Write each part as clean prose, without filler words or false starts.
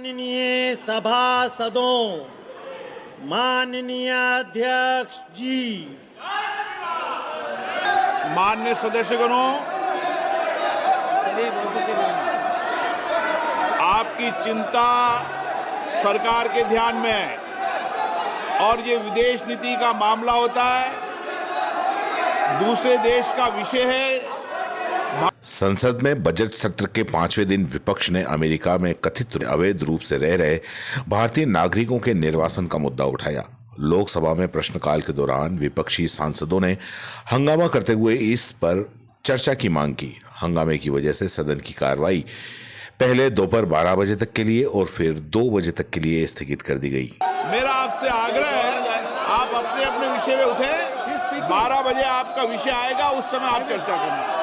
माननीय सभासदों, माननीय अध्यक्ष जी, माननीय सदस्यगणों, आपकी चिंता सरकार के ध्यान में है और ये विदेश नीति का मामला होता है, दूसरे देश का विषय है। संसद में बजट सत्र के 5वें दिन विपक्ष ने अमेरिका में कथित अवैध रूप से रह रहे भारतीय नागरिकों के निर्वासन का मुद्दा उठाया। लोकसभा में प्रश्नकाल के दौरान विपक्षी सांसदों ने हंगामा करते हुए इस पर चर्चा की मांग की। हंगामे की वजह से सदन की कार्रवाई पहले दोपहर 12 बजे तक के लिए और फिर 2 बजे तक के लिए स्थगित कर दी गई। मेरा आपसे आग्रह है, आप अपने अपने विषय में उठे। 12 बजे आपका विषय आएगा, उस समय आप चर्चा करना।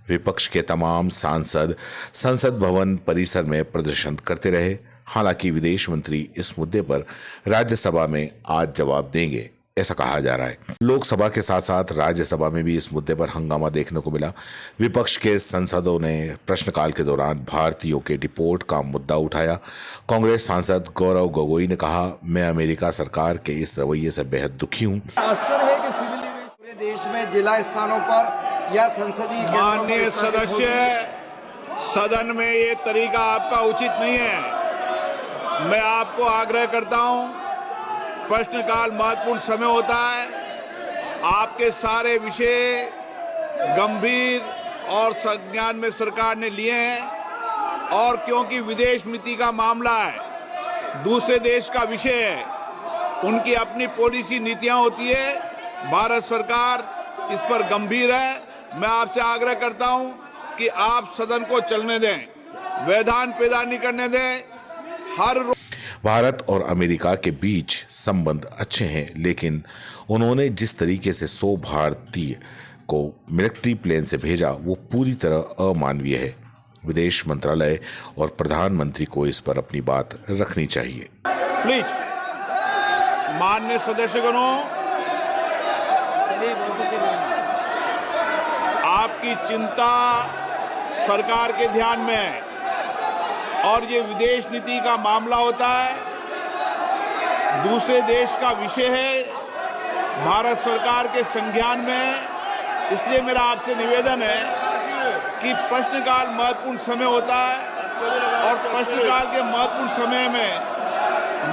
विपक्ष के तमाम सांसद संसद भवन परिसर में प्रदर्शन करते रहे। हालांकि विदेश मंत्री इस मुद्दे पर राज्यसभा में आज जवाब देंगे, ऐसा कहा जा रहा है। लोकसभा के साथ साथ राज्यसभा में भी इस मुद्दे पर हंगामा देखने को मिला। विपक्ष के सांसदों ने प्रश्नकाल के दौरान भारतीयों के डिपोर्ट का मुद्दा उठाया। कांग्रेस सांसद गौरव गोगोई ने कहा, मैं अमेरिका सरकार के इस रवैये से बेहद दुखी हूँ। आश्चर्य है कि सिविल पूरे देश में जिला स्थानों पर या संसदीय माननीय सदस्य, सदन में ये तरीका आपका उचित नहीं है। मैं आपको आग्रह करता हूं, प्रश्नकाल महत्वपूर्ण समय होता है। आपके सारे विषय गंभीर और संज्ञान में सरकार ने लिए हैं और क्योंकि विदेश नीति का मामला है, दूसरे देश का विषय है, उनकी अपनी पॉलिसी नीतियां होती है। भारत सरकार इस पर गंभीर है। मैं आपसे आग्रह करता हूं कि आप सदन को चलने दें, व्यवधान पैदा नहीं करने दें। भारत और अमेरिका के बीच संबंध अच्छे हैं, लेकिन उन्होंने जिस तरीके से 100 भारतीय को मिलिट्री प्लेन से भेजा वो पूरी तरह अमानवीय है। विदेश मंत्रालय और प्रधानमंत्री को इस पर अपनी बात रखनी चाहिए। प्लीज, माननीय सदस्यगणों, आपकी चिंता सरकार के ध्यान में है और ये विदेश नीति का मामला होता है, दूसरे देश का विषय है, भारत सरकार के संज्ञान में है। इसलिए मेरा आपसे निवेदन है कि प्रश्नकाल महत्वपूर्ण समय होता है और प्रश्नकाल के महत्वपूर्ण समय में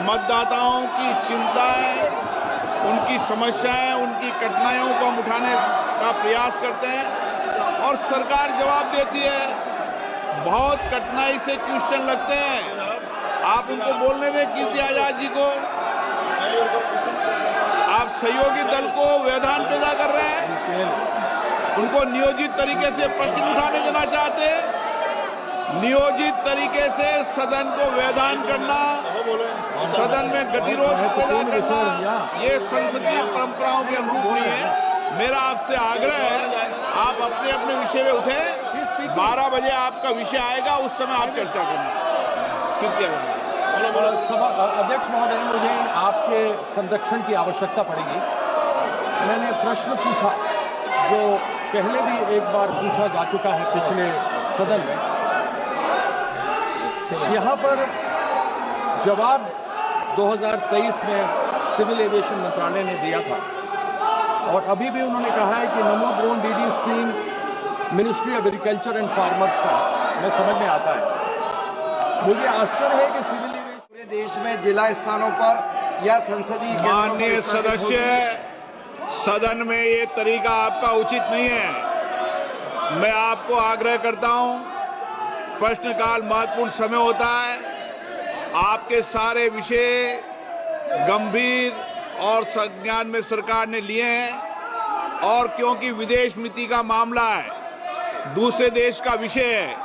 मतदाताओं की चिंताएं, उनकी समस्याएं, उनकी कठिनाइयों को हम उठाने का प्रयास करते हैं और सरकार जवाब देती है। बहुत कठिनाई से क्वेश्चन लगते हैं, आप उनको बोलने दें कीर्ति आजाद जी को। आप सहयोगी दल को व्यवधान पैदा कर रहे हैं, उनको नियोजित तरीके से प्रश्न उठाने देना चाहते हैं। नियोजित तरीके से सदन को व्यवधान करना, सदन में गतिरोध पैदा करना, ये संसदीय परंपराओं के अनुरूप नहीं है। मेरा आपसे आग्रह है, आप अपने अपने विषय में उठे। 12 बजे आपका विषय आएगा, उस समय आप चर्चा करना। अध्यक्ष महोदय, मुझे आपके संरक्षण की आवश्यकता पड़ेगी। मैंने प्रश्न पूछा जो पहले भी एक बार पूछा जा चुका है पिछले सदन में। यहाँ पर जवाब 2023 में सिविल एविएशन मंत्रालय ने दिया था और अभी भी उन्होंने कहा है कि नमो drone DD scheme ministry of agriculture and farmers का हमें समझ में आता है। मुझे आश्चर्य है कि सिविल पूरे देश में जिला स्थानों पर या संसदीय माननीय सदस्य, सदन में ये तरीका आपका उचित नहीं है। मैं आपको आग्रह करता हूं, प्रश्नकाल महत्वपूर्ण समय होता है। आपके सारे विषय गंभीर और संज्ञान में सरकार ने लिए हैं और क्योंकि विदेश नीति का मामला है, दूसरे देश का विषय है,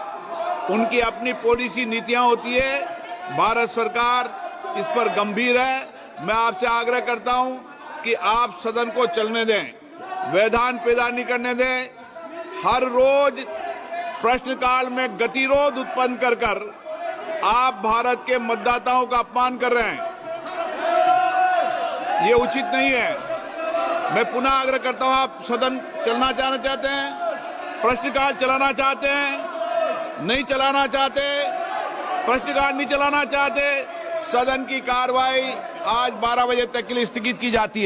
उनकी अपनी पॉलिसी नीतियां होती है। भारत सरकार इस पर गंभीर है। मैं आपसे आग्रह करता हूं कि आप सदन को चलने दें, व्यवधान पैदा नहीं करने दें। हर रोज प्रश्नकाल में गतिरोध उत्पन्न कर आप भारत के मतदाताओं का अपमान कर रहे हैं, ये उचित नहीं है। मैं पुनः आग्रह करता हूं, आप सदन चलना चाहते हैं, प्रश्नकाल चलाना चाहते हैं, नहीं चलाना चाहते, प्रश्नकाल नहीं चलाना चाहते, सदन की कार्रवाई आज 12 बजे तक के लिए स्थगित की जाती है।